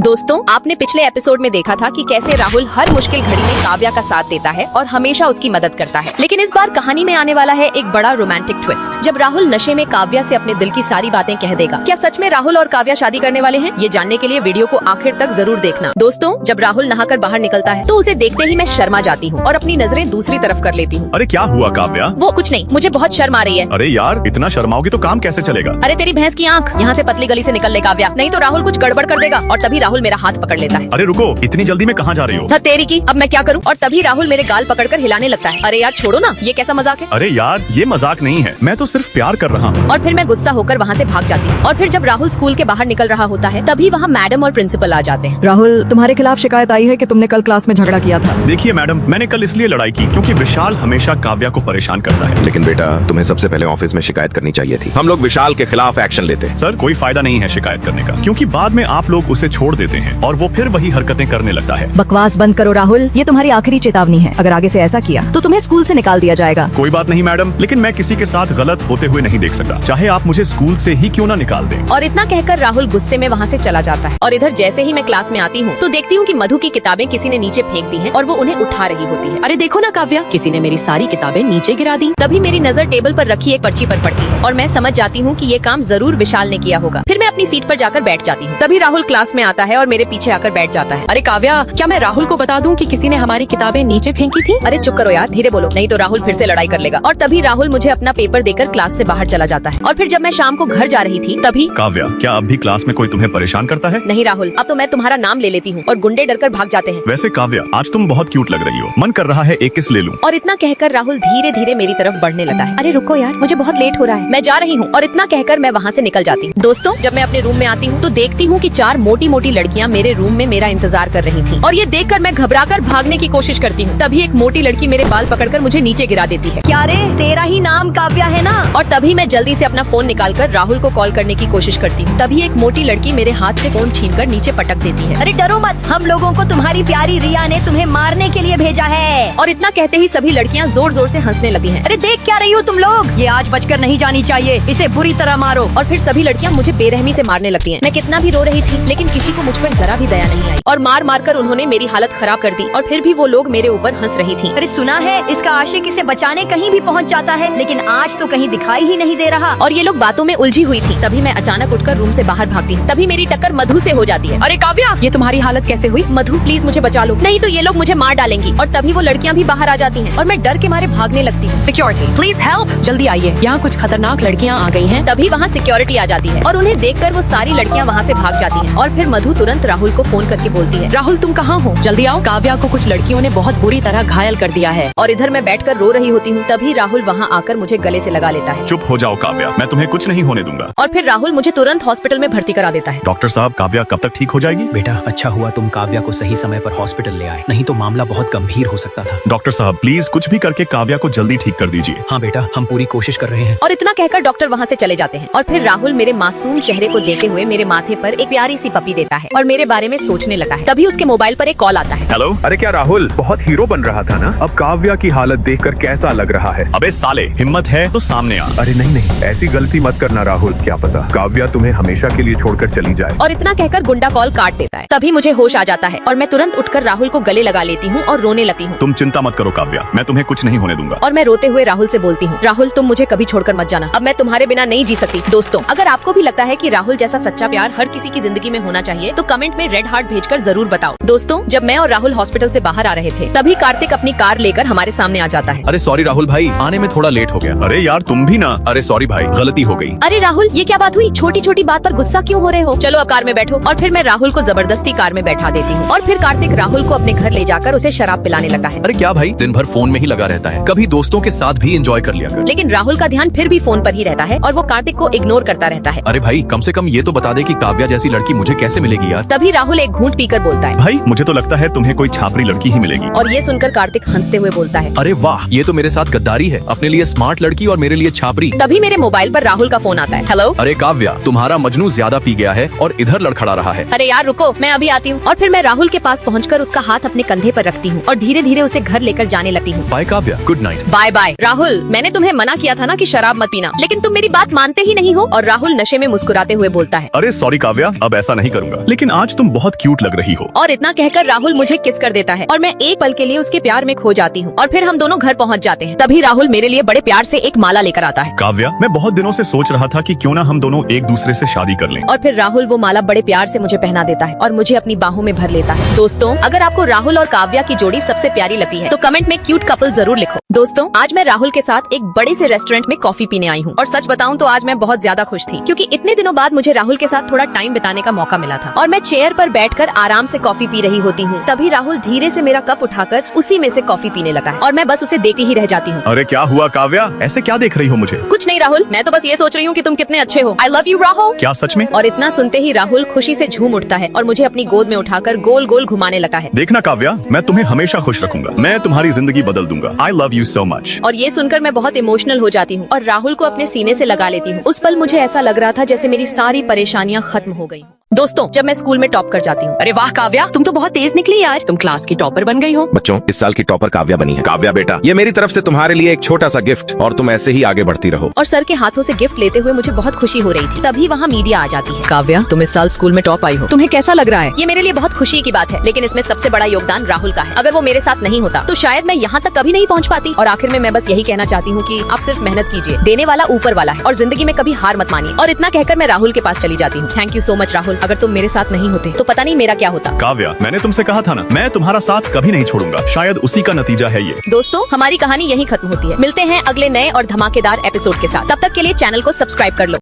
दोस्तों, आपने पिछले एपिसोड में देखा था कि कैसे राहुल हर मुश्किल घड़ी में काव्या का साथ देता है और हमेशा उसकी मदद करता है। लेकिन इस बार कहानी में आने वाला है एक बड़ा रोमांटिक ट्विस्ट, जब राहुल नशे में काव्या से अपने दिल की सारी बातें कह देगा। क्या सच में राहुल और काव्या शादी करने वाले हैं? ये जानने के लिए वीडियो को आखिर तक जरूर देखना। दोस्तों, जब राहुल नहाकर बाहर निकलता है तो उसे देखते ही मैं शर्मा जाती हूँ और अपनी नजरें दूसरी तरफ कर लेती हूँ। अरे क्या हुआ काव्या? वो कुछ नहीं, मुझे बहुत शर्म आ रही है। अरे यार, इतना शर्माओगी तो काम कैसे चलेगा? अरे तेरी भैंस की आंख, यहाँ से पतली गली से निकल ले काव्या, नहीं तो राहुल कुछ गड़बड़ कर देगा। और तभी राहुल मेरा हाथ पकड़ लेता है। अरे रुको, इतनी जल्दी में कहाँ जा रही हो? था तेरी की, अब मैं क्या करूँ? और तभी राहुल मेरे गाल पकड़कर हिलाने लगता है। अरे यार छोड़ो ना, ये कैसा मजाक है? अरे यार, ये मजाक नहीं है, मैं तो सिर्फ प्यार कर रहा हूँ। और फिर मैं गुस्सा होकर वहाँ से भाग जाती हूँ। और फिर जब राहुल स्कूल के बाहर निकल रहा होता है तभी वहाँ मैडम और प्रिंसिपल आ जाते हैं। राहुल, तुम्हारे खिलाफ शिकायत आई है कि तुमने कल क्लास में झगड़ा किया था। देखिए मैडम, मैंने कल इसलिए लड़ाई की क्योंकि विशाल हमेशा काव्या को परेशान करता है। लेकिन बेटा, तुम्हें सबसे पहले ऑफिस में शिकायत करनी चाहिए थी। हम लोग विशाल के खिलाफ एक्शन लेते। सर, कोई फायदा नहीं है शिकायत करने का, क्योंकि बाद में आप लोग उसे छोड़ देते हैं और वो फिर वही हरकतें करने लगता है। बकवास बंद करो राहुल, ये तुम्हारी आखिरी चेतावनी है। अगर आगे से ऐसा किया तो तुम्हें स्कूल से निकाल दिया जाएगा। कोई बात नहीं मैडम, लेकिन मैं किसी के साथ गलत होते हुए नहीं देख सकता, चाहे आप मुझे स्कूल से ही क्यों ना निकाल दें। और इतना कहकर राहुल गुस्से में वहाँ से चला जाता है। और इधर जैसे ही मैं क्लास में आती हूँ तो देखती हूँ कि मधु की किताबें किसी ने नीचे फेंक दी हैं और वो उन्हें उठा रही होती है। अरे देखो ना काव्या, किसी ने मेरी सारी किताबें नीचे गिरा दी। तभी मेरी नजर टेबल पर रखी एक पर्ची पर पड़ती है और मैं समझ जाती हूँ कि ये काम जरूर विशाल ने किया होगा। फिर मैं अपनी सीट पर जाकर बैठ जाती हूँ। तभी राहुल क्लास में आता है और मेरे पीछे आकर बैठ जाता है। अरे काव्या, क्या मैं राहुल को बता दूं कि किसी ने हमारी किताबें नीचे फेंकी थी? अरे चुप करो यार, धीरे बोलो, नहीं तो राहुल फिर से लड़ाई कर लेगा। और तभी राहुल मुझे अपना पेपर देकर क्लास से बाहर चला जाता है। और फिर जब मैं शाम को घर जा रही थी तभी काव्या, क्या अब भी क्लास में कोई तुम्हें परेशान करता है? नहीं राहुल, अब तो मैं तुम्हारा नाम ले लेती हूँ और गुंडे डरकर भाग जाते हैं। वैसे काव्या, आज तुम बहुत क्यूट लग रही हो, मन कर रहा है एक किस ले लूं। और इतना कहकर राहुल धीरे धीरे मेरी तरफ बढ़ने लगा है। अरे रुको यार, मुझे बहुत लेट हो रहा है, मैं जा रही हूँ। और इतना कहकर मैं वहाँ से निकल जाती हूँ। दोस्तों, जब मैं अपने रूम में आती हूँ तो देखती हूँ कि 4 मोटी मोटी लड़कियाँ मेरे रूम में मेरा इंतजार कर रही थी। और ये देखकर मैं घबराकर भागने की कोशिश करती हूँ। तभी एक मोटी लड़की मेरे बाल पकड़कर मुझे नीचे गिरा देती है। क्या रे, तेरा ही नाम काव्या है ना? और तभी मैं जल्दी से अपना फोन निकालकर राहुल को कॉल करने की कोशिश करती हूँ। तभी एक मोटी लड़की मेरे हाथ से फोन छीनकर नीचे पटक देती है। अरे डरो मत, हम लोगों को तुम्हारी प्यारी रिया ने तुम्हें मारने के लिए भेजा है। और इतना कहते ही सभी लड़कियाँ जोर जोर से हंसने लगी हैं। अरे देख क्या रही हो तुम लोग, ये आज बचकर नहीं जानी चाहिए, इसे बुरी तरह मारो। और फिर सभी लड़कियाँ मुझे बेरहमी से मारने लगती हैं। मैं कितना भी रो रही थी लेकिन किसी को मुझ पर जरा भी दया नहीं आई और मार मार कर उन्होंने मेरी हालत खराब कर दी। और फिर भी वो लोग मेरे ऊपर हंस रही थी। अरे सुना है, इसका आशिक इसे बचाने कहीं भी पहुंच जाता है, लेकिन आज तो कहीं दिखाई ही नहीं दे रहा। और ये लोग बातों में उलझी हुई थी। तभी मैं अचानक उठकर रूम से बाहर भागती हूँ। तभी मेरी टक्कर मधु से हो जाती है। अरे काव्या, ये तुम्हारी हालत कैसे हुई? मधु प्लीज मुझे बचा लो, नहीं तो ये लोग मुझे मार डालेंगी। और तभी वो लड़कियाँ भी बाहर आ जाती हैं और मैं डर के मारे भागने लगती हूँ। सिक्योरिटी प्लीज हेल्प, जल्दी आइए, यहाँ कुछ खतरनाक लड़कियाँ आ गई हैं। तभी वहाँ सिक्योरिटी आ जाती है और उन्हें देखकर वो सारी लड़कियाँ वहाँ से भाग जाती हैं। और फिर मधु तुरंत राहुल को फोन करके बोलती है, राहुल तुम कहाँ हो, जल्दी आओ, काव्या को कुछ लड़कियों ने बहुत बुरी तरह घायल कर दिया है। और इधर मैं बैठकर रो रही होती हूँ। तभी राहुल वहाँ आकर मुझे गले से लगा लेता है। चुप हो जाओ काव्या, मैं तुम्हें कुछ नहीं होने दूंगा। और फिर राहुल मुझे तुरंत हॉस्पिटल में भर्ती करा देता है। डॉक्टर साहब, काव्या कब तक ठीक हो जाएगी? बेटा, अच्छा हुआ तुम काव्या को सही समय पर हॉस्पिटल ले आए, नहीं तो मामला बहुत गंभीर हो सकता था। डॉक्टर साहब, प्लीज कुछ भी करके काव्या को जल्दी ठीक कर दीजिए। हाँ बेटा, हम पूरी कोशिश कर रहे हैं। और इतना कहकर डॉक्टर वहाँ से चले जाते हैं। और फिर राहुल मेरे मासूम चेहरे को देखते हुए मेरे माथे पर एक प्यारी सी पपी देता है और मेरे बारे में सोचने लगा है। तभी उसके मोबाइल पर एक कॉल आता है। हेलो। अरे क्या राहुल, बहुत हीरो बन रहा था ना, अब काव्या की हालत देखकर कैसा लग रहा है? अबे साले, हिम्मत है तो सामने आ। अरे नहीं नहीं, ऐसी गलती मत करना राहुल, क्या पता काव्या तुम्हें हमेशा के लिए छोड़कर चली जाए। और इतना कहकर गुंडा कॉल काट देता है। तभी मुझे होश आ जाता है और मैं तुरंत उठकर राहुल को गले लगा लेती हूँ और रोने लगती हूँ। तुम चिंता मत करो काव्या, मैं तुम्हें कुछ नहीं होने दूंगा। और मैं रोते हुए राहुल से बोलती हूँ, राहुल तुम मुझे कभी छोड़कर मत जाना, अब मैं तुम्हारे बिना नहीं जी सकती। दोस्तों, अगर आपको भी लगता है कि राहुल जैसा सच्चा प्यार हर किसी की जिंदगी में होना चाहिए तो कमेंट में रेड हार्ट भेजकर जरूर बताओ। दोस्तों, जब मैं और राहुल हॉस्पिटल से बाहर आ रहे थे तभी कार्तिक अपनी कार लेकर हमारे सामने आ जाता है। अरे सॉरी राहुल भाई, आने में थोड़ा लेट हो गया। अरे यार तुम भी ना। अरे सॉरी भाई, गलती हो गई। अरे राहुल, ये क्या बात हुई? छोटी छोटी बात पर गुस्सा क्यों हो रहे हो? चलो अब कार में बैठो। और फिर मैं राहुल को जबरदस्ती कार में बैठा देती हूँ। और फिर कार्तिक राहुल को अपने घर ले जाकर उसे शराब पिलाने लगता है। अरे क्या भाई, दिन भर फोन में ही लगा रहता है, कभी दोस्तों के साथ भी एंजॉय कर लिया कर। लेकिन राहुल का ध्यान फिर भी फोन पर ही रहता है और वो कार्तिक को इग्नोर करता रहता है। अरे भाई, कम से कम ये तो बता दे कि काव्या जैसी लड़की मुझे कैसे मिलेगी यार। तभी राहुल एक घूंट पीकर बोलता है, भाई मुझे तो लगता है तुम्हें कोई छापरी लड़की ही मिलेगी। और ये सुनकर कार्तिक हंसते हुए बोलता है, अरे वाह, ये तो मेरे साथ गद्दारी है, अपने लिए स्मार्ट लड़की और मेरे लिए छापरी। तभी मेरे मोबाइल पर राहुल का फोन आता है। हेलो। अरे काव्या, तुम्हारा मजनू ज्यादा पी गया है और इधर लड़खड़ा रहा है। अरे यार रुको, मैं अभी आती हूँ। और फिर मैं राहुल के पास पहुँचकर उसका हाथ अपने कंधे पर रखती हूँ और धीरे धीरे उसे घर लेकर जाने लगती हूँ। Bye Kavya, good night. Bye bye. Rahul, मैंने तुम्हें मना किया था ना कि शराब मत पीना, लेकिन तुम मेरी बात मानते ही नहीं हो। और राहुल नशे में मुस्कुराते हुए बोलता है, अरे सॉरी काव्या, अब ऐसा नहीं करूंगा। लेकिन आज तुम बहुत क्यूट लग रही हो। और इतना कहकर राहुल मुझे किस कर देता है और मैं एक पल के लिए उसके प्यार में खो जाती हूँ। और फिर हम दोनों घर पहुँच जाते हैं। तभी राहुल मेरे लिए बड़े प्यार से एक माला लेकर आता है। काव्या, मैं बहुत दिनों से सोच रहा था कि क्यों ना हम दोनों एक दूसरे से शादी कर लें। और फिर राहुल वो माला बड़े प्यार से मुझे पहना देता है और मुझे अपनी बाहों में भर लेता है। दोस्तों, अगर आपको राहुल और काव्या की जोड़ी सबसे प्यारी लगती है तो कमेंट में क्यूट कपल जरूर लिखो। दोस्तों, आज मैं राहुल के साथ एक बड़े से रेस्टोरेंट में कॉफी पीने आई हूँ और सच बताऊं तो आज मैं बहुत ज्यादा खुश थी क्योंकि इतने दिनों बाद मुझे राहुल के साथ थोड़ा टाइम बिताने का मौका मिला था। और मैं चेयर पर बैठकर आराम से कॉफी पी रही होती हूँ, तभी राहुल धीरे से मेरा कप उठाकर उसी में से कॉफी पीने लगा है और मैं बस उसे देखती ही रह जाती हूँ। अरे क्या हुआ काव्या, ऐसे क्या देख रही हो मुझे? कुछ नहीं राहुल, मैं तो बस ये सोच रही हूँ कि तुम कितने अच्छे हो। I love you Rahul. क्या सच में? और इतना सुनते ही राहुल खुशी से झूम उठता है और मुझे अपनी गोद में उठाकर गोल गोल घुमाने लगा है। देखना काव्या, मैं तुम्हें हमेशा खुश रखूंगा। मैं तुम्हारी जिंदगी बदल दूंगा। I love you so much. और ये सुनकर मैं बहुत इमोशनल हो जाती हूँ और राहुल को अपने सीने से लगा लेती हूँ। उस पल मुझे ऐसा लग रहा था जैसे मेरी सारी परेशानियाँ खत्म हो गई। दोस्तों, जब मैं स्कूल में टॉप कर जाती हूँ। अरे वाह काव्या, तुम तो बहुत तेज निकली यार, तुम क्लास की टॉपर बन गई हो। बच्चों, इस साल की टॉपर काव्या बनी है। काव्या बेटा, ये मेरी तरफ से तुम्हारे लिए एक छोटा सा गिफ्ट, और तुम ऐसे ही आगे बढ़ती रहो। और सर के हाथों से गिफ्ट लेते हुए मुझे बहुत खुशी हो रही थी। तभी वहाँ मीडिया आ जाती है। काव्या, तुम इस साल स्कूल में टॉप आई हो, तुम्हें कैसा लग रहा है? ये मेरे लिए बहुत खुशी की बात है, लेकिन इसमें सबसे बड़ा योगदान राहुल का है। अगर वो मेरे साथ नहीं होता तो शायद मैं यहाँ तक कभी नहीं पहुँच पाती। और आखिर में मैं बस यही कहना चाहती हूँ कि आप सिर्फ मेहनत कीजिए, देने वाला ऊपर वाला है, और जिंदगी में कभी हार मत मानिए। और इतना कहकर मैं राहुल के पास चली जाती हूँ। Thank you so much Rahul, अगर तुम मेरे साथ नहीं होते तो पता नहीं मेरा क्या होता। काव्या, मैंने तुमसे कहा था ना, मैं तुम्हारा साथ कभी नहीं छोड़ूंगा। शायद उसी का नतीजा है ये। दोस्तों, हमारी कहानी यहीं खत्म होती है। मिलते हैं अगले नए और धमाकेदार एपिसोड के साथ। तब तक के लिए चैनल को सब्सक्राइब कर लो।